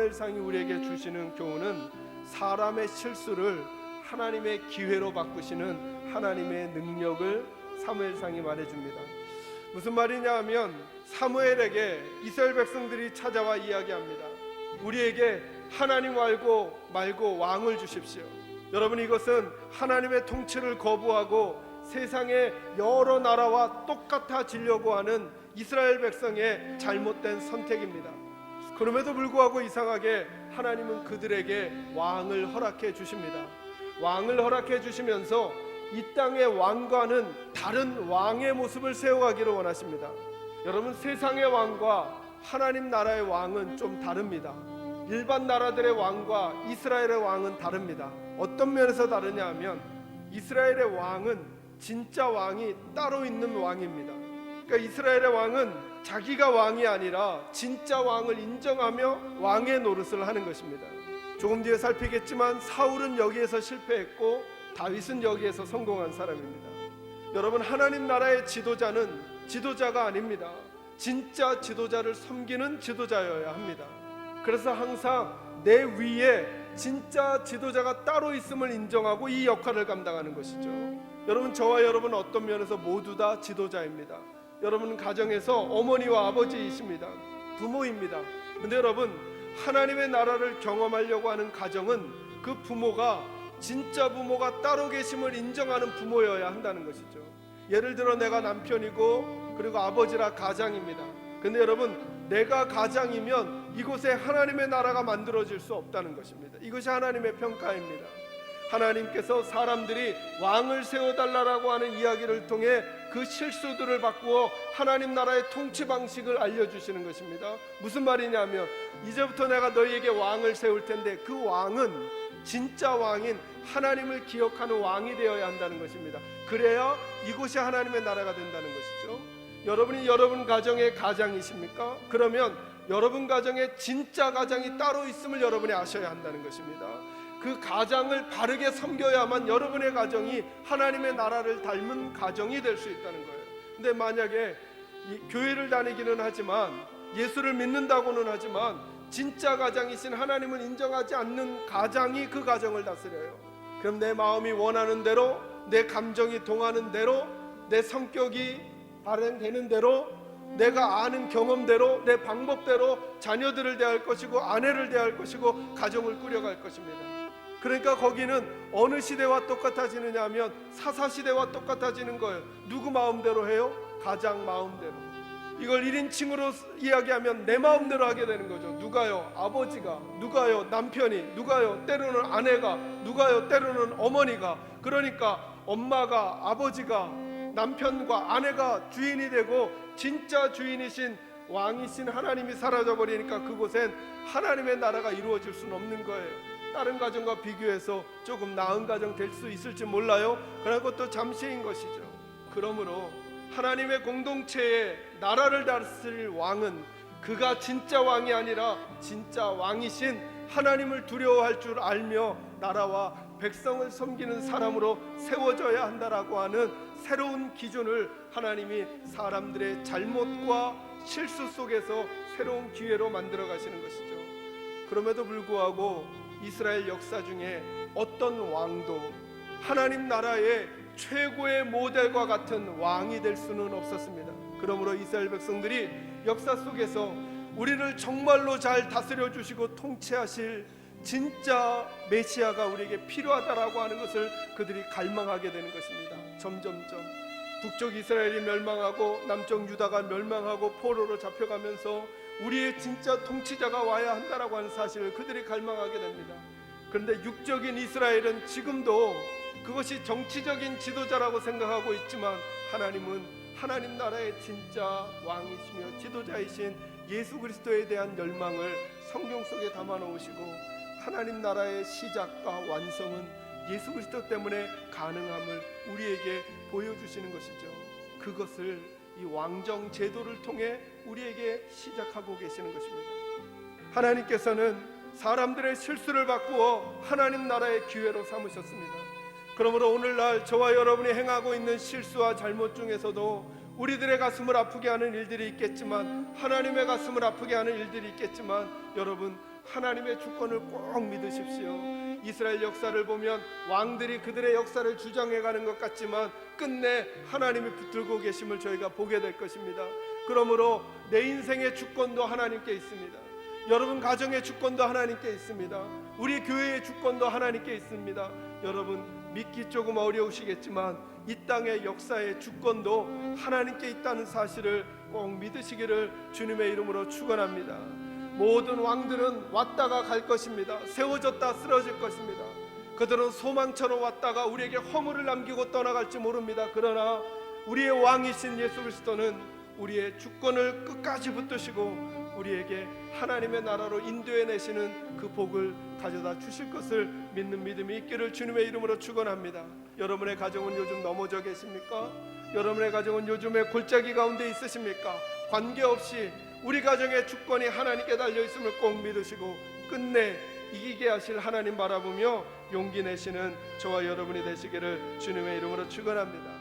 사무엘상이 우리에게 주시는 교훈은 사람의 실수를 하나님의 기회로 바꾸시는 하나님의 능력을 사무엘상이 말해줍니다. 무슨 말이냐 하면 사무엘에게 이스라엘 백성들이 찾아와 이야기합니다. 우리에게 하나님 말고 왕을 주십시오. 여러분, 이것은 하나님의 통치를 거부하고 세상의 여러 나라와 똑같아지려고 하는 이스라엘 백성의 잘못된 선택입니다. 그럼에도 불구하고 이상하게 하나님은 그들에게 왕을 허락해 주십니다. 왕을 허락해 주시면서 이 땅의 왕과는 다른 왕의 모습을 세워가기를 원하십니다. 여러분, 세상의 왕과 하나님 나라의 왕은 좀 다릅니다. 일반 나라들의 왕과 이스라엘의 왕은 다릅니다. 어떤 면에서 다르냐 하면 이스라엘의 왕은 진짜 왕이 따로 있는 왕입니다. 그러니까 이스라엘의 왕은 자기가 왕이 아니라 진짜 왕을 인정하며 왕의 노릇을 하는 것입니다. 조금 뒤에 살피겠지만 사울은 여기에서 실패했고 다윗은 여기에서 성공한 사람입니다. 여러분, 하나님 나라의 지도자는 지도자가 아닙니다. 진짜 지도자를 섬기는 지도자여야 합니다. 그래서 항상 내 위에 진짜 지도자가 따로 있음을 인정하고 이 역할을 감당하는 것이죠. 여러분, 저와 여러분 어떤 면에서 모두 다 지도자입니다. 여러분 가정에서 어머니와 아버지이십니다. 부모입니다. 근데 여러분, 하나님의 나라를 경험하려고 하는 가정은 그 부모가 진짜 부모가 따로 계심을 인정하는 부모여야 한다는 것이죠. 예를 들어 내가 남편이고 그리고 아버지라 가장입니다. 근데 여러분, 내가 가장이면 이곳에 하나님의 나라가 만들어질 수 없다는 것입니다. 이것이 하나님의 평가입니다. 하나님께서 사람들이 왕을 세워달라고 하는 이야기를 통해 그 실수들을 바꾸어 하나님 나라의 통치 방식을 알려주시는 것입니다. 무슨 말이냐면 이제부터 내가 너희에게 왕을 세울 텐데 그 왕은 진짜 왕인 하나님을 기억하는 왕이 되어야 한다는 것입니다. 그래야 이곳이 하나님의 나라가 된다는 것이죠. 여러분이 여러분 가정의 가장이십니까? 그러면 여러분 가정에 진짜 가장이 따로 있음을 여러분이 아셔야 한다는 것입니다. 그 가장을 바르게 섬겨야만 여러분의 가정이 하나님의 나라를 닮은 가정이 될 수 있다는 거예요. 근데 만약에 교회를 다니기는 하지만 예수를 믿는다고는 하지만 진짜 가장이신 하나님을 인정하지 않는 가장이 그 가정을 다스려요. 그럼 내 마음이 원하는 대로, 내 감정이 동하는 대로, 내 성격이 발현되는 대로, 내가 아는 경험대로, 내 방법대로 자녀들을 대할 것이고 아내를 대할 것이고 가정을 꾸려갈 것입니다. 그러니까 거기는 어느 시대와 똑같아지느냐 하면 사사시대와 똑같아지는 거예요. 누구 마음대로 해요? 가장 마음대로. 이걸 1인칭으로 이야기하면 내 마음대로 하게 되는 거죠. 누가요? 아버지가, 누가요? 남편이, 누가요? 때로는 아내가, 누가요? 때로는 어머니가. 그러니까 엄마가, 아버지가, 남편과 아내가 주인이 되고 진짜 주인이신 왕이신 하나님이 사라져버리니까 그곳엔 하나님의 나라가 이루어질 수는 없는 거예요. 다른 가정과 비교해서 조금 나은 가정 될 수 있을지 몰라요. 그런 것도 잠시인 것이죠. 그러므로 하나님의 공동체에 나라를 다스릴 왕은 그가 진짜 왕이 아니라 진짜 왕이신 하나님을 두려워할 줄 알며 나라와 백성을 섬기는 사람으로 세워져야 한다라고 하는 새로운 기준을 하나님이 사람들의 잘못과 실수 속에서 새로운 기회로 만들어 가시는 것이죠. 그럼에도 불구하고 이스라엘 역사 중에 어떤 왕도 하나님 나라의 최고의 모델과 같은 왕이 될 수는 없었습니다. 그러므로 이스라엘 백성들이 역사 속에서 우리를 정말로 잘 다스려 주시고 통치하실 진짜 메시아가 우리에게 필요하다라고 하는 것을 그들이 갈망하게 되는 것입니다. 점점점 북쪽 이스라엘이 멸망하고 남쪽 유다가 멸망하고 포로로 잡혀가면서 우리의 진짜 통치자가 와야 한다라고 하는 사실을 그들이 갈망하게 됩니다. 그런데 육적인 이스라엘은 지금도 그것이 정치적인 지도자라고 생각하고 있지만 하나님은 하나님 나라의 진짜 왕이시며 지도자이신 예수 그리스도에 대한 열망을 성경 속에 담아 놓으시고 하나님 나라의 시작과 완성은 예수 그리스도 때문에 가능함을 우리에게 보여주시는 것이죠. 그것을 이 왕정 제도를 통해 우리에게 시작하고 계시는 것입니다. 하나님께서는 사람들의 실수를 바꾸어 하나님 나라의 기회로 삼으셨습니다. 그러므로 오늘날 저와 여러분이 행하고 있는 실수와 잘못 중에서도 우리들의 가슴을 아프게 하는 일들이 있겠지만 하나님의 가슴을 아프게 하는 일들이 있겠지만 여러분, 하나님의 주권을 꼭 믿으십시오. 이스라엘 역사를 보면 왕들이 그들의 역사를 주장해가는 것 같지만 끝내 하나님이 붙들고 계심을 저희가 보게 될 것입니다. 그러므로 내 인생의 주권도 하나님께 있습니다. 여러분 가정의 주권도 하나님께 있습니다. 우리 교회의 주권도 하나님께 있습니다. 여러분 믿기 조금 어려우시겠지만 이 땅의 역사의 주권도 하나님께 있다는 사실을 꼭 믿으시기를 주님의 이름으로 축원합니다. 모든 왕들은 왔다가 갈 것입니다. 세워졌다 쓰러질 것입니다. 그들은 소망처럼 왔다가 우리에게 허물을 남기고 떠나갈지 모릅니다. 그러나 우리의 왕이신 예수 그리스도는 우리의 주권을 끝까지 붙드시고 우리에게 하나님의 나라로 인도해내시는 그 복을 가져다 주실 것을 믿는 믿음이 있기를 주님의 이름으로 축원합니다. 여러분의 가정은 요즘 넘어져 계십니까? 여러분의 가정은 요즘에 골짜기 가운데 있으십니까? 관계없이 우리 가정의 주권이 하나님께 달려있음을 꼭 믿으시고 끝내 이기게 하실 하나님 바라보며 용기 내시는 저와 여러분이 되시기를 주님의 이름으로 축원합니다.